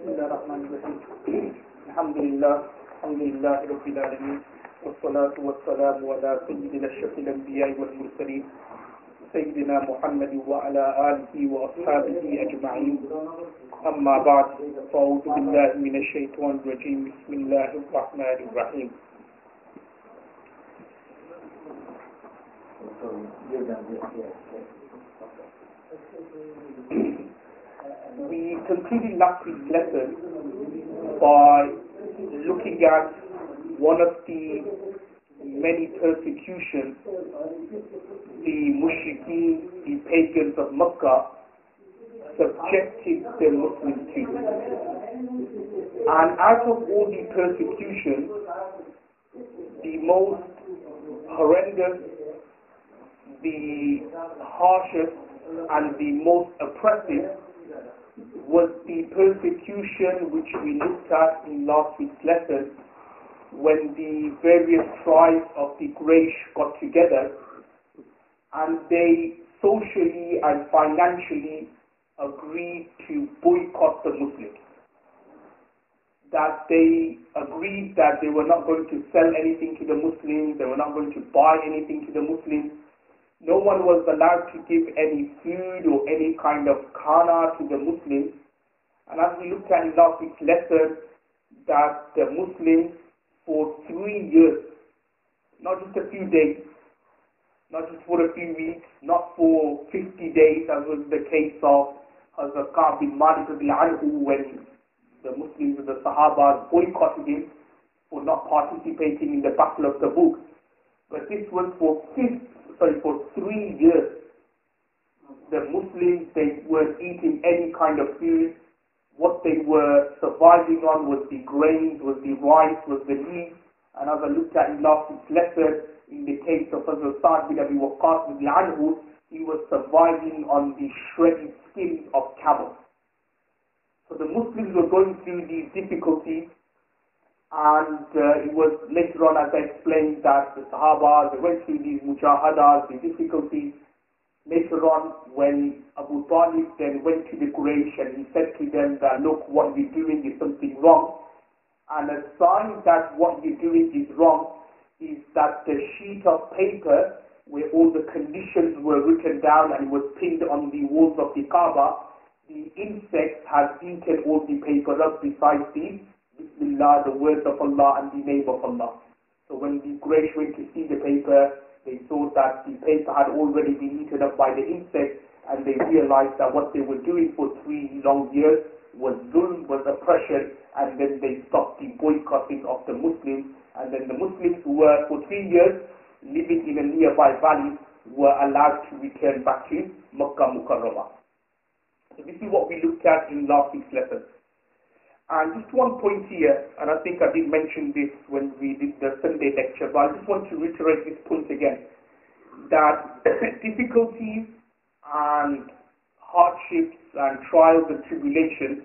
بسم الله الرحمن الرحيم الحمد لله رب العالمين والصلاة والسلام على سيدنا أشرف الأنبياء والمرسلين سيدنا محمد وعلى آله وأصحابه أجمعين أما بعد فأعوذ بالله من الشيطان الرجيم بسم الله الرحمن الرحيم. We concluded last week's lesson by looking at one of the many persecutions the mushrikeen, the pagans of Makkah, subjected the Muslims to. And out of all the persecutions, the most horrendous, the harshest, and the most oppressive was the persecution which we looked at in last week's lesson, when the various tribes of the Quraysh got together and they socially and financially agreed to boycott the Muslims. That they agreed that they were not going to sell anything to the Muslims, they were not going to buy anything to the Muslims. No one was allowed to give any food or any kind of khana to the Muslims. And as we looked at in last week's lesson, that the Muslims for 3 years, not just a few days, not just for a few weeks, not for 50 days, as was the case of Hazrat Ka'b bin Malik anhu, when the Muslims and the Sahabas boycotted him for not participating in the Battle of Tabuk. But this was for 3 years. The Muslims, they weren't eating any kind of food. What they were surviving on was the grains, was the rice, was the meat. And as I looked at in last week's lesson, in the case of Hazrat Sa'd bin Abi Waqqas anhu, he was surviving on the shredded skins of camels. So the Muslims were going through these difficulties, and it was later on, as I explained, that the Sahaba, they went through these mujahadas, the difficulties. Later on, when Abu Talib then went to the Quraysh and he said to them that, look, what you're doing is something wrong. And a sign that what you're doing is wrong is that the sheet of paper where all the conditions were written down and was pinned on the walls of the Kaaba, the insects had eaten all the paper up besides the Bismillah, the words of Allah and the name of Allah. So when the Quraysh went to see the paper, they saw that the paper had already been eaten up by the insects, and they realized that what they were doing for 3 long years was zulm, was oppression, and then they stopped the boycotting of the Muslims, and then the Muslims who were for 3 years living in a nearby valley were allowed to return back to Makkah Mukarramah. So this is what we looked at in last week's lesson. And just one point here, and I think I did mention this when we did the Sunday lecture, but I just want to reiterate this point again, that difficulties and hardships and trials and tribulations,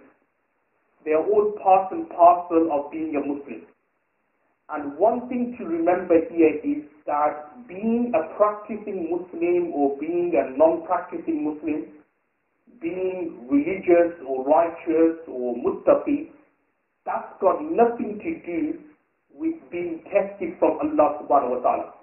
they are all part and parcel of being a Muslim. And one thing to remember here is that being a practicing Muslim or being a non-practicing Muslim, being religious or righteous or muttaqi, that's got nothing to do with being tested from Allah subhanahu wa ta'ala.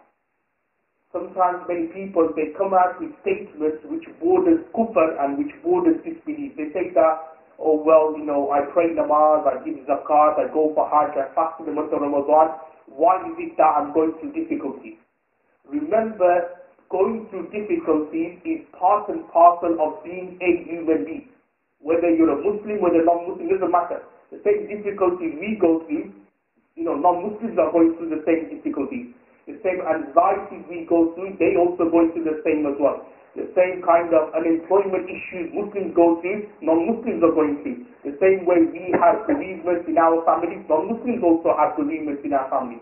Sometimes many people, they come out with statements which borders kufr and which borders disbelief. They say that, oh well, I pray namaz, I give zakat, I go for hajj, I fast in the month of Ramadan. Why is it that I'm going through difficulties? Remember, going through difficulties is part and parcel of being a human being. Whether you're a Muslim, whether non-Muslim, doesn't matter. The same difficulties we go through, non-Muslims are going through the same difficulties. The same anxieties we go through, they also going through the same as well. The same kind of unemployment issues Muslims go through, non-Muslims are going through. The same way we have bereavements in our families, non-Muslims also have bereavements in our families.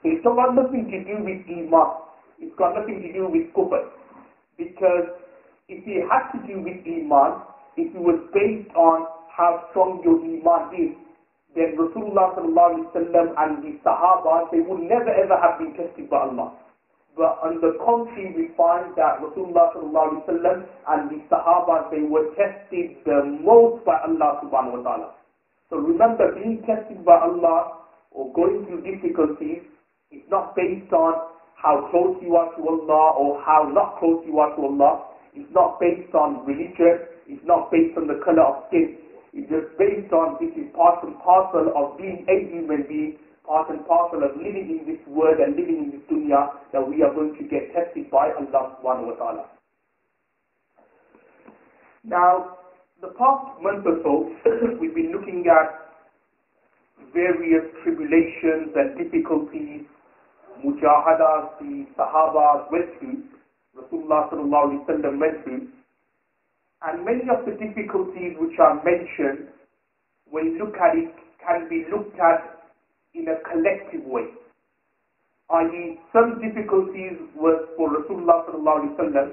So it's got nothing to do with Iman. It's got nothing to do with kufr. Because if it had to do with Iman, if it was based on how strong your Iman is, then Rasulullah sallallahu alaihi wasallam and the Sahaba, they would never ever have been tested by Allah. But on the contrary, we find that Rasulullah sallallahu alaihi wasallam and the Sahaba, they were tested the most by Allah subhanahu wa ta'ala. So remember, being tested by Allah or going through difficulties is not based on how close you are to Allah or how not close you are to Allah. It's not based on religion. It's not based on the color of skin. It's just based on this is part and parcel of being a human being, part and parcel of living in this world and living in this dunya, that we are going to get tested by Allah subhanahu wa ta'ala. Now, the past month or so, we've been looking at various tribulations and difficulties, mujahadas, the Sahabas went through, Rasulullah sallallahu alaihi wasallam went through, and many of the difficulties which are mentioned, when you look at it, can be looked at in a collective way. I.e., some difficulties were for Rasulullah sallallahu alaihi wasallam,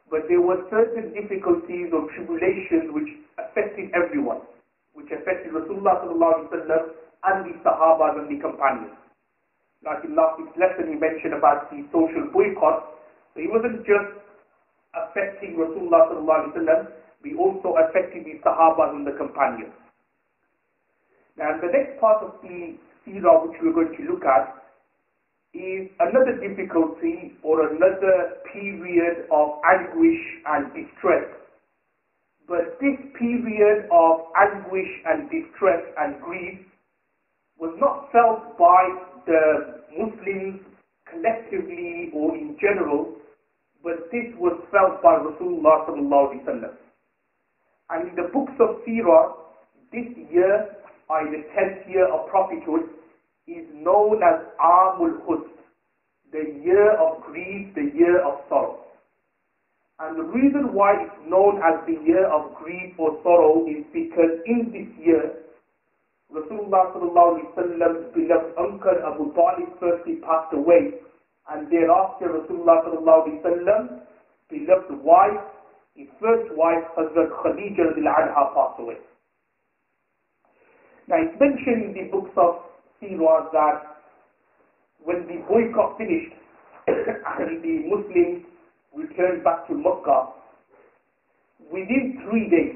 but there were certain difficulties or tribulations which affected everyone, which affected Rasulullah sallallahu alaihi wasallam and the Sahabas and the companions. Like in last week's lesson, we mentioned about the social boycott. So it wasn't just affecting Rasulullah sallallahu alaihi wasallam, we also affected the Sahabas and the companions. Now, the next part of the seerah which we're going to look at is another difficulty or another period of anguish and distress. But this period of anguish and distress and grief was not felt by the Muslims collectively or in general, but this was felt by Rasulullah sallallahu alaihi wasallam. And in the books of seerah, this year, the 10th year of prophethood, is known as Amul Huzn, the year of grief, the year of sorrow. And the reason why it's known as the year of grief or sorrow is because in this year, Rasulullah sallallahu alaihi wasallam's beloved uncle Abu Talib firstly passed away, and thereafter Rasulullah sallallahu alaihi wasallam's beloved wife, his first wife, Hazrat Khadija radhiyallahu anha, passed away. Now it's mentioned in the books of seerah that when the boycott finished and the Muslims returned back to Makkah, within 3 days,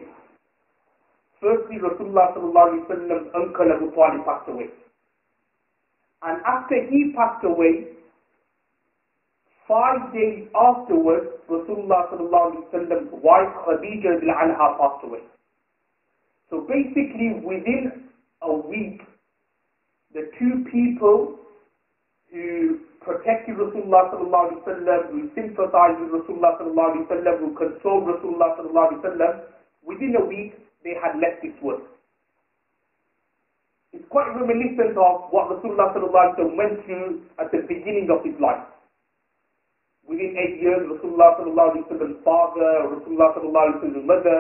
firstly Rasulullah sallallahu alaihi wasallam's uncle Abu Talib passed away. And after he passed away, 5 days afterwards, Rasulullah sallallahu alaihi wasallam's wife Khadija radhiyallahu anha passed away. So basically within a week, the two people who protected Rasulullah sallallahu alaihi wasallam, who sympathized with Rasulullah sallallahu alaihi wasallam, who consoled Rasulullah sallallahu alaihi wasallam, within a week they had left this world. It's quite reminiscent of what Rasulullah sallallahu alaihi wasallam went through at the beginning of his life. Within 8 years, Rasulullah sallallahu alaihi wasallam's father, Rasulullah sallallahu alaihi wasallam's mother,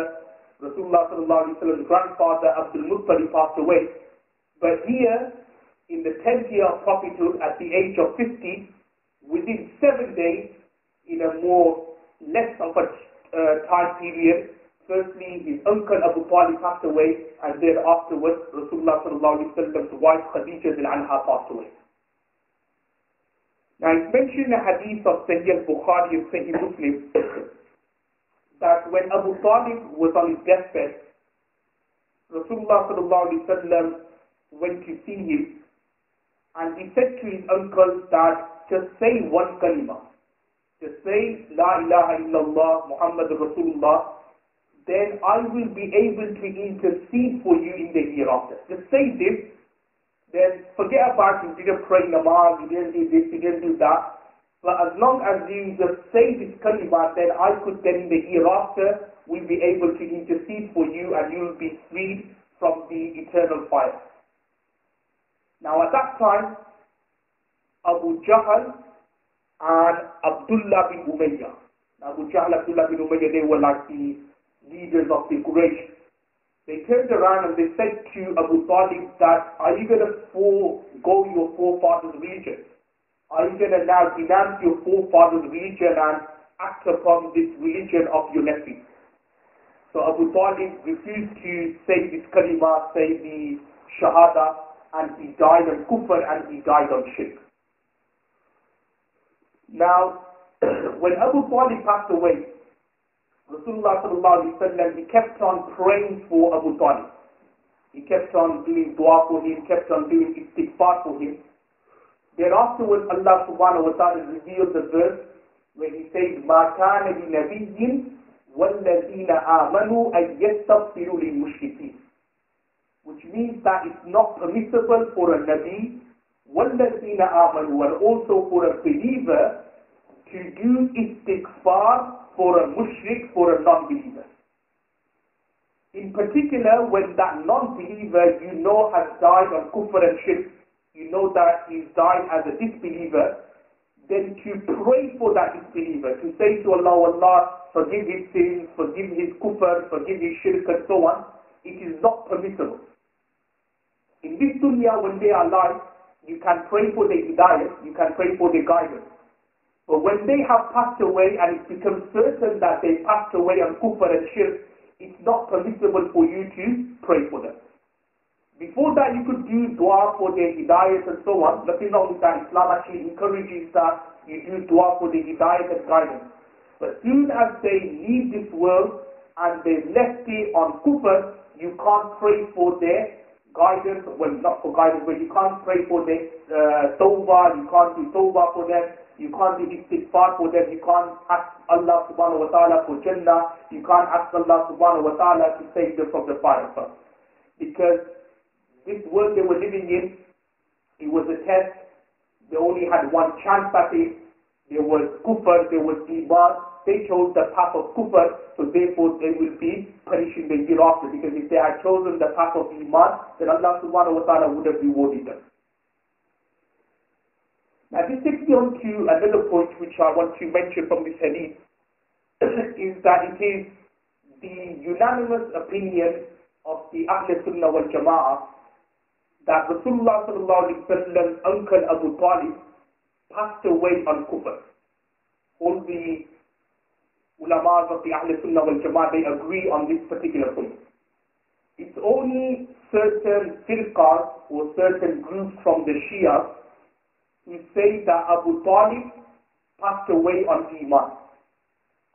Rasulullah sallallahu alaihi wasallam's grandfather Abdul Muttalib passed away. But here, in the 10th year of prophethood, at the age of 50, within 7 days, in a less of a time period, firstly his uncle Abu Talib passed away, and then afterwards Rasulullah sallallahu alaihi wasallam's wife Khadija radhiyallahu anha passed away. Now it's mentioned in a hadith of Sahih al-Bukhari and Sahih Muslim that when Abu Talib was on his deathbed, Rasulullah sallallahu alaihi wasallam went to see him, and he said to his uncle that just say one kalima, just say La ilaha illallah Muhammadur Rasulullah, then I will be able to intercede for you in the hereafter. Just say this, then forget about you didn't pray namaz, you didn't do this, you didn't do that. But as long as you just say this kalima, then I could then in the hereafter will be able to intercede for you and you will be freed from the eternal fire. Now at that time, Abu Jahl and Abdullah bin Umayyah. Now Abu Jahl and Abdullah bin Umayyah, they were like the leaders of the Quraysh. They turned around and they said to Abu Talib that, are you going to forego your forefathers' religion? Are you going to now denounce your forefathers' religion and act upon this religion of your nephew? So Abu Talib refused to say this kalima, say the shahada, and he died on kufr and he died on shirk. Now, when Abu Talib passed away, Rasulullah sallallahu alaihi wasallam, he kept on praying for Abu Talib. He kept on doing dua for him, kept on doing istighfar for him. Thereafter, when Allah subhanahu wa ta'ala revealed the verse where he says, مَا كَانَ لِنَبِيٍّ وَالَّذِينَ آمَنُوا أَن يَسْتَغْفِرُوا لِلْمُشْرِكِينَ, which means that it's not permissible for a Nabi, وَالَّذِينَ آمَنُوا, and also for a believer, to do istighfar for a mushrik, for a non-believer. In particular, when that non-believer you know has died on kufr and shirk, you know that he's died as a disbeliever, then to pray for that disbeliever, to say to Allah, Allah, forgive his sins, forgive his kufr, forgive his shirk and so on, it is not permissible. In this dunya, when they are alive, you can pray for their hidayah, you can pray for their guidance. But when they have passed away and it becomes certain that they passed away on kufr and shirk, it's not permissible for you to pray for them. Before that, you could do dua for their hidayah and so on. Nothing wrong with that. Islam actually encourages that you do dua for their hidayah and guidance. But soon as they leave this world and they've left it on kufr, you can't pray for their guidance, well, not for guidance, but you can't pray for their tawbah, you can't do tawbah for them, you can't do istighfar for them, you can't ask Allah subhanahu wa ta'ala for Jannah, you can't ask Allah subhanahu wa ta'ala to save them from the fire. Because this world they were living in, it was a test. They only had one chance at it. There was kufr, there was iman. They chose the path of kufr, so therefore they will be punishing the hereafter. Because if they had chosen the path of iman, then Allah subhanahu wa ta'ala would have rewarded them. Now this takes me on to another point which I want to mention from this hadith, is that it is the unanimous opinion of the Ahl Sunnah wal Jama'ah that Rasulullah sallallahu alaihi wasallam's uncle Abu Talib passed away on kufr. All the ulamas of the Ahl Sunnah wal Jama'ah, they agree on this particular point. It's only certain firqas or certain groups from the Shia who say that Abu Talib passed away on iman.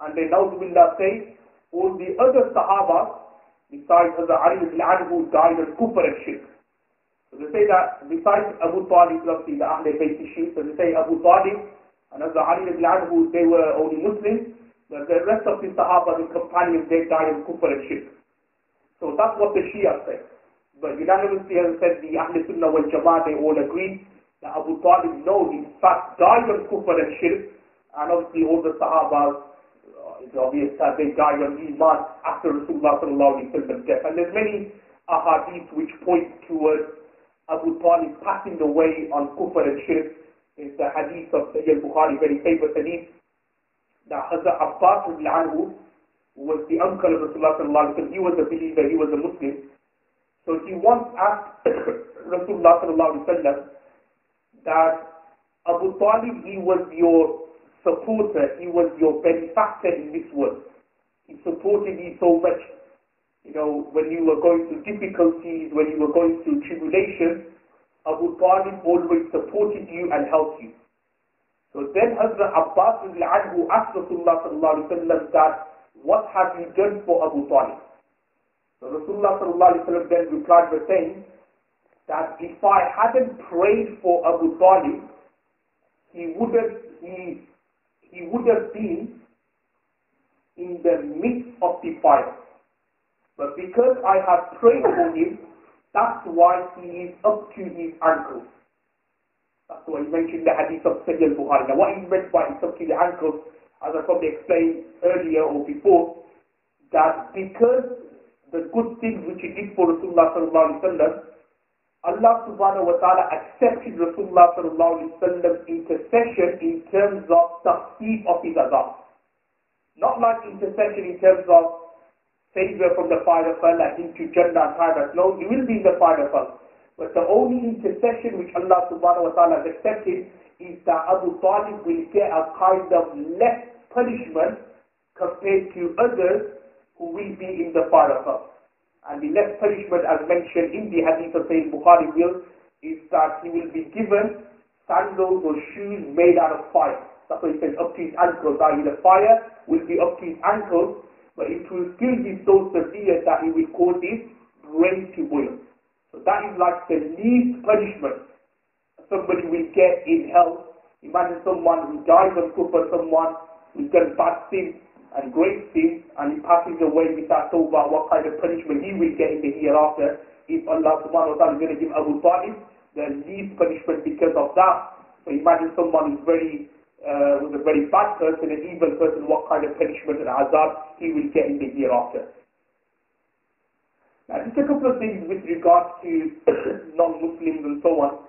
And they now say all the other Sahaba, besides Hazrat Ali ibn Anhu, died on kufr and shirk. So they say that besides Abu Talib, the Ahl Bayt issue, so they say Abu Talib and Hazrat Ali ibn Anhu, they were only Muslims, but the rest of the Sahaba, the companions, they died on kufr and shirk. So that's what the Shia say. But unanimously, as I said, the Ahl Sunnah wal Jama'ah, they all agree that Abu Talib, no, in fact, died on kufr and shirk, and obviously all the Sahabas, it's obvious that they died on iman after Rasulullah sallallahu alaihi wasallam's death. And there's many ahadith which point towards Abu Talib passing away on kufr and shirk. Is the hadith of Sayyid Bukhari, very famous hadith, that Hazrat Abbas ibn Anhu, who was the uncle of Rasulullah sallallahu alaihi wasallam, he was a believer, he was a Muslim. So he once asked Rasulullah sallallahu alaihi wasallam that Abu Talib, he was your supporter, he was your benefactor in this world. He supported you so much. You know, when you were going through difficulties, when you were going through tribulation, Abu Talib always supported you and helped you. So then Hazrat Abbas ibn Anhu asked Rasulullah sallallahu alaihi wasallam that, what have you done for Abu Talib? So Rasulullah sallallahu alaihi wasallam then replied by saying that if I hadn't prayed for Abu Talib, he would have been in the midst of the fire. But because I have prayed for him, that's why he is up to his ankles. That's why he mentioned the hadith of Sayyid Bukhari. Now what he meant by it's up to the ankles, as I probably explained earlier or before, that because the good things which he did for Rasulullah sallallahu alaihi wasallam, Allah subhanahu wa ta'ala accepted Rasulullah sallallahu alaihi wasallam's intercession in terms of tahseeb of his azab. Not like intercession in terms of savior from the fire of hell and into Jannah and paradise. No, he will be in the fire of hell. But the only intercession which Allah subhanahu wa ta'ala has accepted is that Abu Talib will get a kind of less punishment compared to others who will be in the fire of hell. And the less punishment, as mentioned in the hadith of Sayyid Bukhari, is that he will be given sandals or shoes made out of fire. That's what he says, up to his ankles. The fire will be up to his ankles, but it will still be so severe that it will cause his brain to boil. that is like the least punishment somebody will get in hell. Imagine someone who dies on kufr, someone who's done bad sin and great sin, and he passes away without tawbah, what kind of punishment he will get in the hereafter. If Allah subhanahu wa ta'ala is going to give Abu Talib the least punishment because of that. So imagine someone who's a very bad person, an evil person, what kind of punishment and azab he will get in the hereafter. Now just a couple of things with regards to non-Muslims and so on,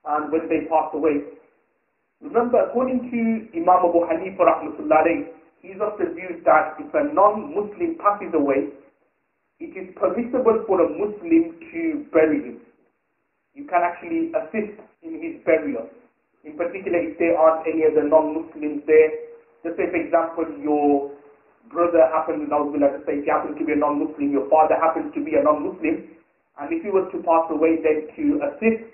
and when they pass away. Remember, according to Imam Abu Hanifa rahmatullah alayhi, he's of the view that if a non-Muslim passes away, it is permissible for a Muslim to bury him. You can actually assist in his burial. In particular, if there aren't any other non-Muslims there. Just say, for example, your brother happens, to say, if you happen to be a non-Muslim, your father happens to be a non-Muslim, and if he was to pass away, then to assist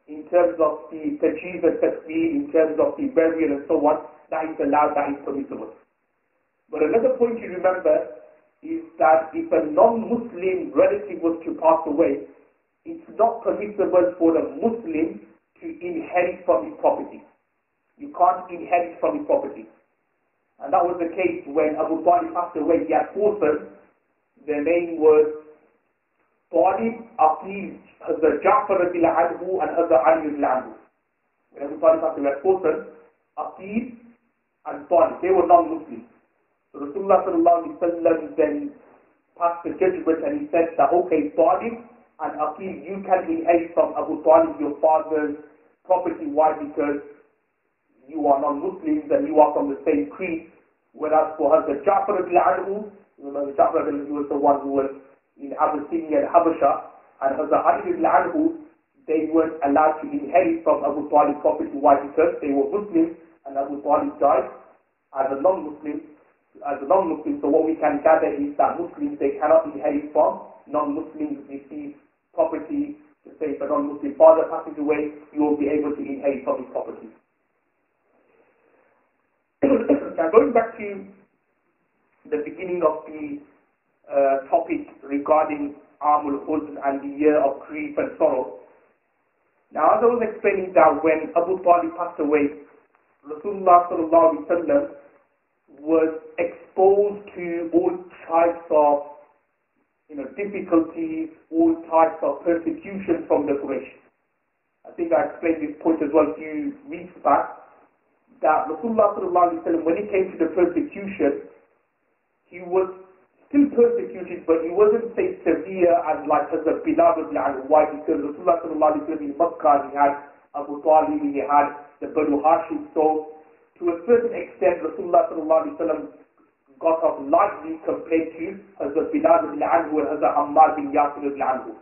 in terms of the tajheez and tasbih, in terms of the burial and so on, that is allowed, that is permissible. But another point to remember is that if a non-Muslim relative was to pass away, it's not permissible for a Muslim to inherit from his property. You can't inherit from his property. And that was the case when Abu Talib passed away. He had 4 sons. Their name was Talib, Aqil, Hazrat Ja'far radiallahu anhu, and Hazrat Ali radiallahu anhu. When Abu Talib passed away, he had 4 sons, Aqil and Talib. They were non-Muslims. So Rasulullah sallallahu alaihi wasallam then passed the judgment and he said that, okay, Talib and Aqil, you can inherit from Abu Talib your father's property. Why? Because you are non-Muslims and you are from the same creed. Whereas for Hazrat Ja'far radiallahu anhu, remember Ja'far radiallahu anhu was the one who was in Abyssinia and Habasha, and Hazrat Ali radiallahu anhu, they weren't allowed to inherit from Abu Talib's property. Why? Because they were Muslims and Abu Talib died as a non-Muslim. So what we can gather is that Muslims, they cannot inherit from non-Muslims receive property. To say if a non-Muslim father passes away, you will be able to inherit from his property. Now going back to the beginning of the topic regarding Amul Huzn and the year of grief and sorrow. Now as I was explaining that when Abu Talib passed away, Rasulullah sallallahu alaihi wasallam was exposed to all types of difficulties, all types of persecution from the Quraysh. I think I explained this point as well a few weeks back, that Rasulullah sallallahu alaihi wasallam, when it came to the persecution, he was still persecuted, but he wasn't say severe as like Hazrat Bilal radiallahu anhu. Why? Because Rasulullah sallallahu alaihi wasallam in Makkah, he had Abu Talib, he had the Banu Hashim. So to a certain extent, Rasulullah sallallahu alaihi wasallam got off lightly compared to Hazrat Bilal radiallahu anhu and Hazrat Ammar bin Yasir radiallahu anhu.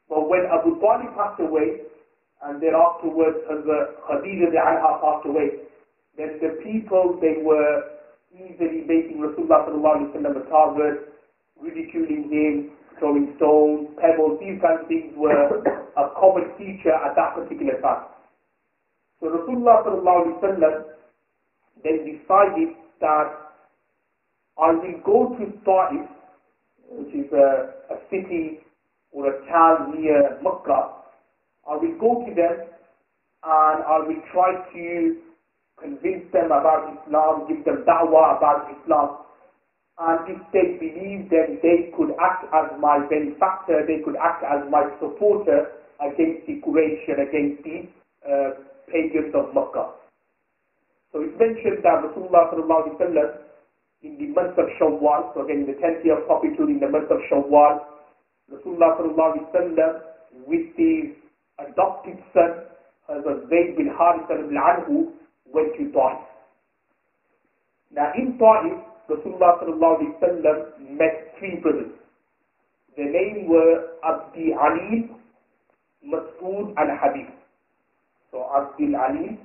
But when Abu Talib passed away, and then afterwards Hazrat Khadija radiallahu anha passed away, then the people, they were easily making Rasulullah sallallahu alaihi wasallam a target, ridiculing him, throwing stones, pebbles. These kinds of things were a common feature at that particular time. So Rasulullah sallallahu alaihi wasallam then decided that I will go to Ta'if, which is a city or a town near Makkah. I will go to them and I will try to convince them about Islam, give them da'wah about Islam. And if they believe, then they could act as my benefactor, they could act as my supporter against the Quraysh and against the pagans of Makkah. So it's mentioned that Rasulullah sallallahu alaihi wasallam in the month of Shawwal, so again in the 10th year of Prophethood, in the month of Shawwal, Rasulullah sallallahu alaihi wasallam with his adopted son, Hazrat Zayd bin Harith radiallahu anhu, went to Ta'if. Now in Ta'if, Rasulullah sallallahu alaihi wasallam met 3 brothers. Their names were Abdi Ali, Mas'ud and Habib. So Abdi Ali,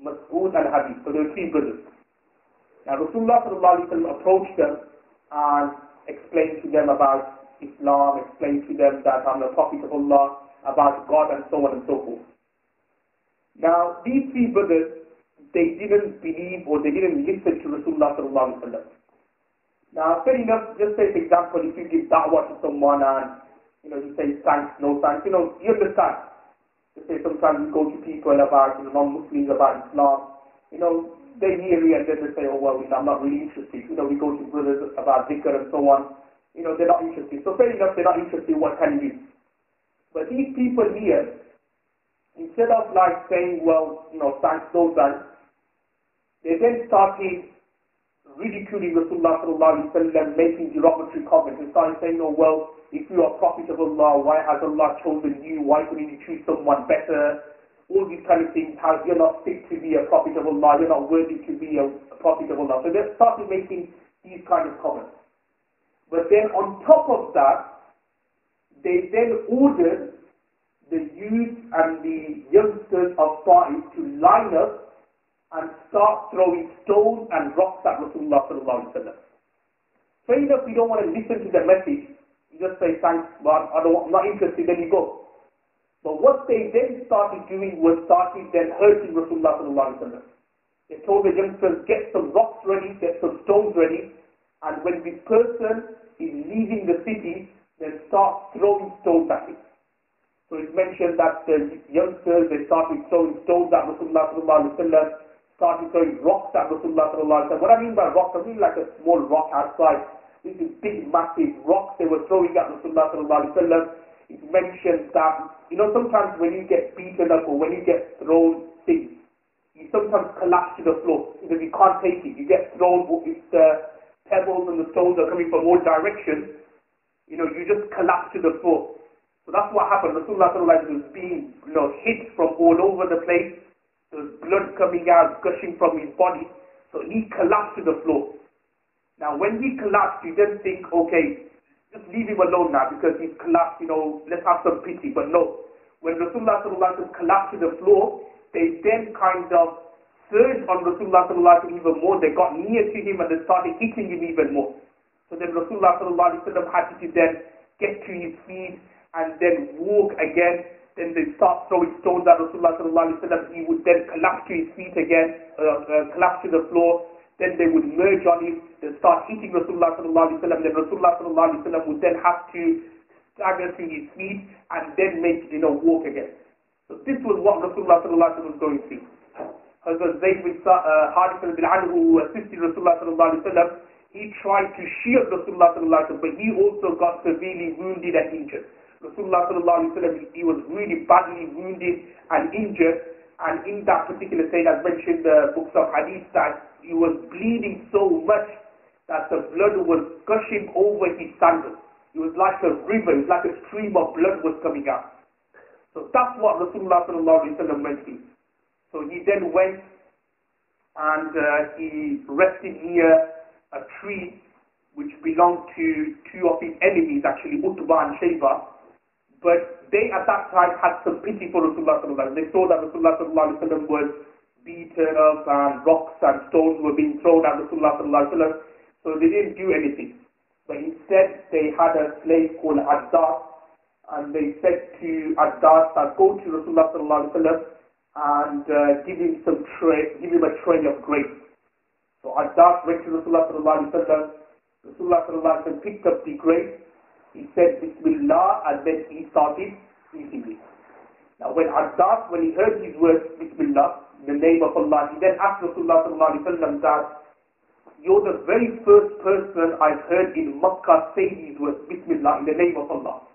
Mas'ud and Habib. So there were 3 brothers. Now Rasulullah sallallahu alaihi wasallam approached them and explained to them about Islam, explained to them that I'm the Prophet of Allah, about God and so on and so forth. Now these 3 brothers, they didn't believe or they didn't listen to Rasulullah sallallahu alaihi wasallam. Now fair enough, just say for example, if you give da'wah to someone and he says thanks, no thanks. You understand. You say sometimes we go to people about, non-Muslims about Islam, they hear you and then they say, oh well, I'm not really interested. We go to brothers about dhikr and so on. They're not interested. So fair enough, they're not interested, what can you do? But these people here, instead of like saying, well, thanks, no thanks, they then started ridiculing Rasulullah sallallahu alaihi wasallam, making derogatory comments. They started saying, oh well, if you are prophet of Allah, why has Allah chosen you? Why couldn't you choose someone better? All these kind of things, how you're not fit to be a prophet of Allah, you're not worthy to be a prophet of Allah. So they started making these kind of comments. But then on top of that, they then ordered the youth and the youngsters of Ta'if to line up and start throwing stones and rocks at Rasulullah sallallahu alaihi wasallam. So even if you don't want to listen to the message, you just say thanks, but I'm not interested, then you go. But what they then started doing was then hurting Rasulullah sallallahu alaihi wasallam. They told the youngsters, get some rocks ready, get some stones ready, and when this person is leaving the city, then start throwing stones at him. So it's mentioned that the youngsters, they started throwing stones at Rasulullah sallallahu alaihi wasallam, started throwing rocks at Rasulullah sallallahu alaihi wasallam. What I mean by rocks, I mean like a small rock outside. These are big, massive rocks they were throwing at Rasulullah sallallahu alaihi wasallam. It's mentioned that, sometimes when you get beaten up or when you get thrown things, you sometimes collapse to the floor because you can't take it. You get thrown with the pebbles and the stones are coming from all directions. You just collapse to the floor. So that's what happened. Rasulullah sallallahu alaihi wasallam was being, hit from all over the place. There was blood coming out, gushing from his body. So he collapsed to the floor. Now when he collapsed, you then think, okay, just leave him alone now because he's collapsed, let's have some pity. But no. When Rasulullah sallallahu alaihi wasallam collapsed to the floor, they then kind of surged on Rasulullah sallallahu alaihi wasallam even more. They got near to him and they started hitting him even more. So then Rasulullah sallallahu alaihi wasallam had to then get to his feet and then walk again. Then they start throwing stones at Rasulullah sallallahu alaihi wasallam. He would then collapse to his feet again, collapse to the floor. Then they would merge on him. They start hitting Rasulullah sallallahu alaihi wasallam. Then Rasulullah sallallahu alaihi wasallam would then have to stagger to his feet and then make walk again. So this was what Rasulullah sallallahu alaihi wasallam was going through. Hazrat Zayd bin Harith bin Anhu, who assisted Rasulullah sallallahu alaihi wasallam, he tried to shield Rasulullah sallallahu alaihi wasallam, but he also got severely wounded and injured. Rasulullah sallallahu alaihi wasallam, he was really badly wounded and injured, and in that particular state, as mentioned in the books of hadith, that he was bleeding so much that the blood was gushing over his sandals. It was like a river, it was like a stream of blood was coming out. So that's what Rasulullah sallallahu alaihi wasallam went through. So he then went and he rested near a tree which belonged to two of his enemies, actually Utbah and Shayba. But they at that time had some pity for Rasulullah sallallahu alaihi wasallam. They saw that Rasulullah sallallahu alaihi wasallam was beaten up and rocks and stones were being thrown at Rasulullah sallallahu alaihi wasallam. So they didn't do anything. But instead they had a slave called Addas, and they said to Addas that go to Rasulullah sallallahu alaihi wasallam and give him a tray of grapes. So Addas went to Rasulullah sallallahu alaihi wasallam. Rasulullah sallallahu alaihi wasallam picked up the grapes. He said Bismillah, and then he started eating it. Now when Addas, when he heard these words, Bismillah, in the name of Allah, he then asked Rasulullah sallallahu alaihi wasallam that, you're the very first person I've heard in Makkah say these words, Bismillah, in the name of Allah.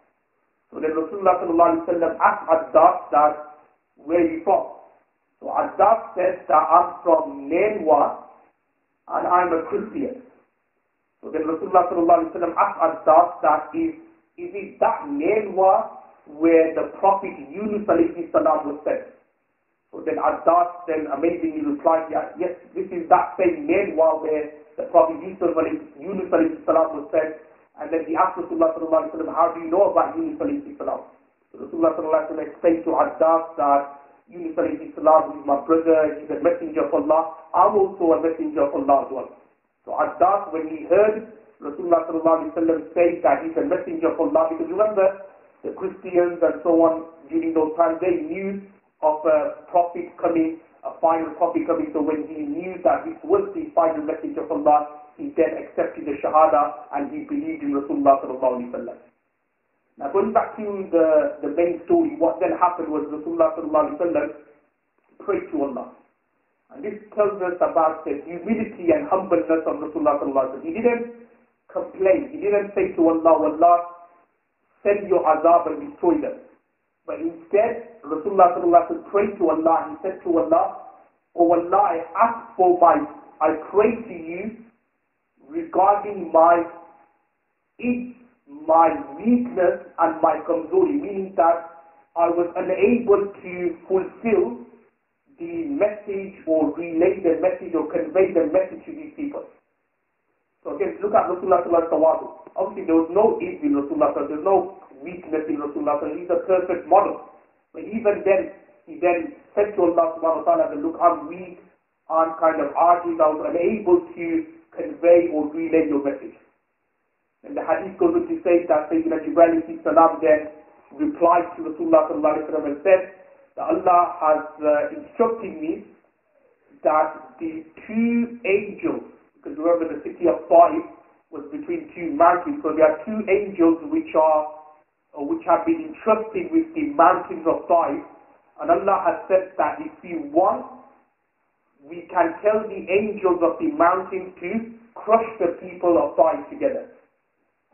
So then Rasulullah sallallahu alaihi wasallam asked Addas that, where are you from? So Addas said that I'm from Nenwa and I'm a Christian. So then Rasulullah sallallahu alaihi wasallam asked Addas that is it that Nenwa where the Prophet Yunus alayhi salam was sent? So then Addas then amazingly replied, yes, this is that same Nenwa where the Prophet Yunus alayhi salam was sent. And then he asked Rasulullah sallallahu alaihi wasallam, how do you know about Yunus alayhi salam? So Rasulullah sallallahu alaihi wasallam explained to Addas that Yunus alayhi salam is my brother, he's a messenger of Allah. I'm also a messenger of Allah as well. So Addas, when he heard Rasulullah sallallahu alaihi wasallam say that he's a messenger of Allah, because remember, the Christians and so on, during those times, they knew of a prophet coming, a final prophet coming. So when he knew that this was the final message of Allah, he then accepted the Shahada and he believed in Rasulullah sallallahu alaihi wasallam. Now Now going back to the main story, what then happened was Rasulullah sallallahu alaihi wasallam prayed to Allah. And this tells us about the humility and humbleness of Rasulullah sallallahu alaihi wasallam. He didn't complain. He didn't say to Allah, Allah, send your azab and destroy them. But instead, Rasulullah sallallahu alaihi wasallam prayed to Allah. He said to Allah, oh Allah, I pray to you regarding my weakness and my kamzuri, meaning that I was unable to fulfill the message or relay the message or convey the message to these people. So again, look at Rasulullah sallallahu alaihi wasallam. Obviously there was no evil in Rasulullah, there's no weakness in Rasulullah, he's a perfect model. But even then, he then said to Allah subhanahu wa ta'ala, look, I'm weak, I'm kind of arduous, I was unable to convey or relay your message. And the hadith goes on to say that Sayyidina Jibreel alayhi salam then replied to Rasulullah sallallahu alaihi wasallam and said that Allah has instructed me that the two angels, because remember the city of Taif was between two mountains, so there are two angels which have been entrusted with the mountains of Taif, and Allah has said that if we want, we can tell the angels of the mountains to crush the people of Taif together.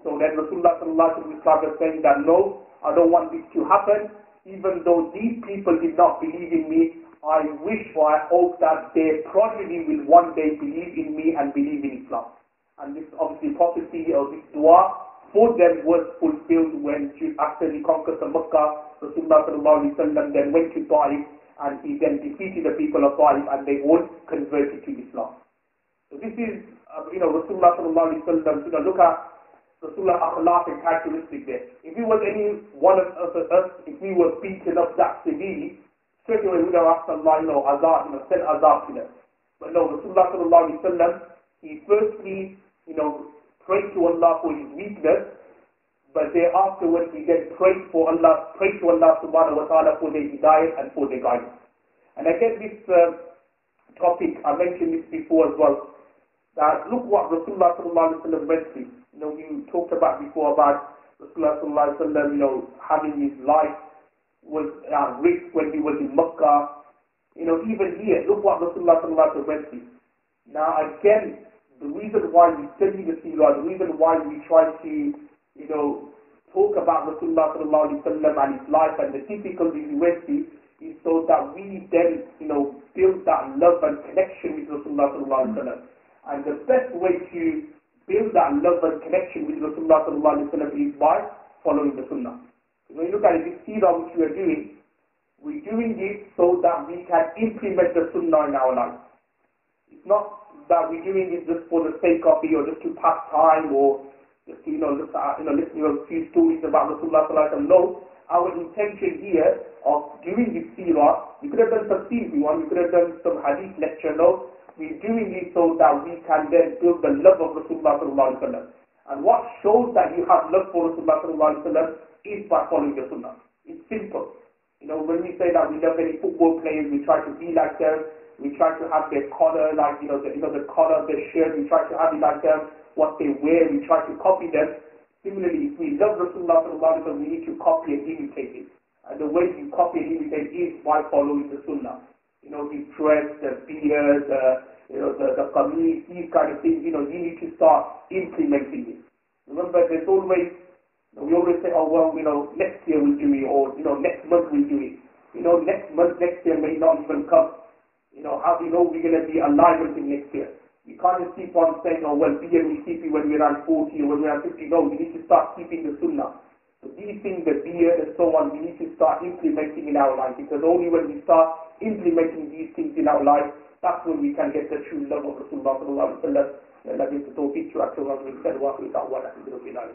So then Rasulullah sallallahu alaihi wasallam was saying that no, I don't want this to happen. Even though these people did not believe in me, I wish or I hope that their progeny will one day believe in me and believe in Islam. And this obviously prophecy or this dua for them was fulfilled when after the conquest of Makkah, Rasulullah sallallahu alaihi wasallam then went to Taif and he then defeated the people of Taif and they all converted to Islam. So this is, Rasulullah sallallahu alaihi wasallam, look at Rasulullah akhlaq and characteristic there. If it was any one of us, if we were beaten up that severely, straight away we would have asked Allah, azab, send azab to them. But no, Rasulullah sallallahu alaihi wasallam, he firstly, prayed to Allah for his weakness, but thereafterwards he then prayed to Allah subhanahu wa ta'ala for their hidayah and for their guidance. And again this topic, I mentioned this before as well, that look what Rasulullah sallallahu alaihi wasallam went through. You talked about before about Rasulullah sallallahu alaihi wasallam, having his life was at risk when he was in Makkah. Even here, look what Rasulullah sallallahu alaihi wasallam went through. Now again, the reason why we study the Seerah, the reason why we try to, talk about Rasulullah sallallahu alaihi wasallam and his life and the difficulties he went through, is so that we then, build that love and connection with Rasulullah sallallahu alaihi wasallam. And the best way to build that love and connection with Rasulullah sallallahu alaihi wasallam is by following the Sunnah. When you look at it, this Seerah which we are doing, we're doing it so that we can implement the Sunnah in our life. It's not that we're doing it just for the sake of it or just to pass time or just to, listen to a few stories about Rasulullah sallallahu alaihi wasallam. No, our intention here of doing this Seerah, we could have done some Seerah, we could have done some Hadith lecture, no. We're doing it so that we can then build the love of Rasulullah sallallahu alaihi wasallam. And what shows that you have love for Rasulullah sallallahu alaihi wasallam is by following the Sunnah. It's simple. When we say that we love any football players, we try to be like them. We try to have their collar, like the collar of their shirt. We try to have it like them. What they wear, we try to copy them. Similarly, if we love Rasulullah sallallahu alaihi wasallam, we need to copy and imitate it. And the way you copy and imitate is by following the Sunnah. His dress, the beard, the qameez, these kind of things, you need to start implementing it. Remember, there's always, we always say, next year we'll do it, or, next month we'll do it. Next year may not even come. How do you know we're going to be alive until next year? You can't just keep on saying, beer we keep it when we're around 40 or when we're around 50. No, we need to start keeping the Sunnah. So these things, the beard and so on, we need to start implementing in our life, because only when we start implementing these things in our life, that's when we can get the true love of Rasulullah sallallahu alaihi wasallam. Allah gives the tawfiq to actually what we said, wa akhir da'wana alhamdulillah.